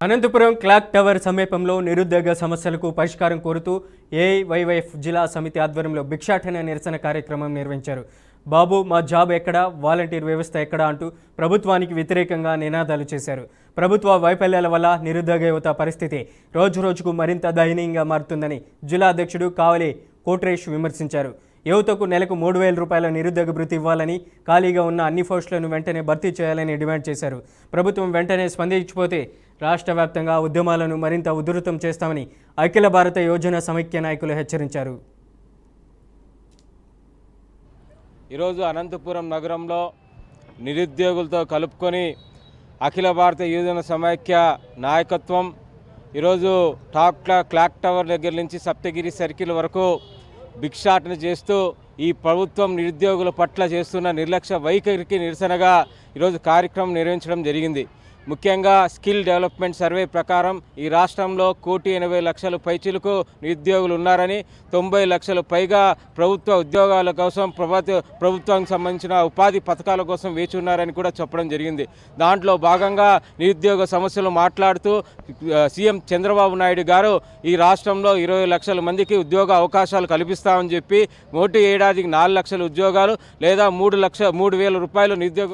Anantapuram clock tower సమీపంలో నిరుద్యోగ సమస్యలకు పరిష్కారం కోరుతూ ఏఐవైఎఫ్ జిల్లా సమితి ఆధ్వర్యంలో భిక్షాటన నిరసన కార్యక్రమం నిర్వహించారు. బాబు మా జాబ్ ఎక్కడా, వాలంటీర్ వ్యవస్థ ఎక్కడా అంటూ ప్రభుత్వానికి వ్యతిరేకంగా నినాదాలు చేశారు. ప్రభుత్వ వైఫల్యాల వల్ల నిరుద్యోగ యువత పరిస్థితి రోజురోజుకు మరింత దయనీయంగా మారుతుందని జిల్లా అధ్యక్షుడు కావలి కోట్రేష్ విమర్శించారు. యువతకు నెలకు 3,000 రూపాయల నిరుద్యోగ భృతి ఇవ్వాలని, ఖాళీగా ఉన్న అన్ని పోస్టులను వెంటనే భర్తీ చేయాలని డిమాండ్ చేశారు. ప్రభుత్వం వెంటనే స్పందించకపోతే రాష్ట్ర వ్యాప్తంగా ఉద్యమాలను మరింత ఉధృతం చేస్తామని అఖిల భారత యోజన సమైక్య నాయకులు హెచ్చరించారు. ఈరోజు అనంతపురం నగరంలో నిరుద్యోగులతో కలుపుకొని అఖిల భారత యోజన సమైక్య నాయకత్వం ఈరోజు క్లాక్ టవర్ దగ్గర నుంచి సప్తగిరి సర్కిల్ వరకు భిక్షాటన చేస్తూ ఈ ప్రభుత్వం నిరుద్యోగుల పట్ల చేస్తున్న నిర్లక్ష్య వైఖరికి నిరసనగా ఈరోజు కార్యక్రమం నిర్వహించడం జరిగింది. ముఖ్యంగా స్కిల్ డెవలప్మెంట్ సర్వే ప్రకారం ఈ రాష్ట్రంలో 1,80,00,000 పైచిలకు నిరుద్యోగులు ఉన్నారని, 90 లక్షల పైగా ప్రభుత్వ ఉద్యోగాల కోసం ప్రభుత్వానికి సంబంధించిన ఉపాధి పథకాల కోసం వేచి ఉన్నారని కూడా చెప్పడం జరిగింది. దాంట్లో భాగంగా నిరుద్యోగ సమస్యలు మాట్లాడుతూ సీఎం చంద్రబాబు నాయుడు గారు ఈ రాష్ట్రంలో 20 లక్షల మందికి ఉద్యోగ అవకాశాలు కల్పిస్తామని చెప్పి ఏడాదికి 4 లక్షల ఉద్యోగాలు లేదా 3,000 రూపాయలు నిరుద్యోగ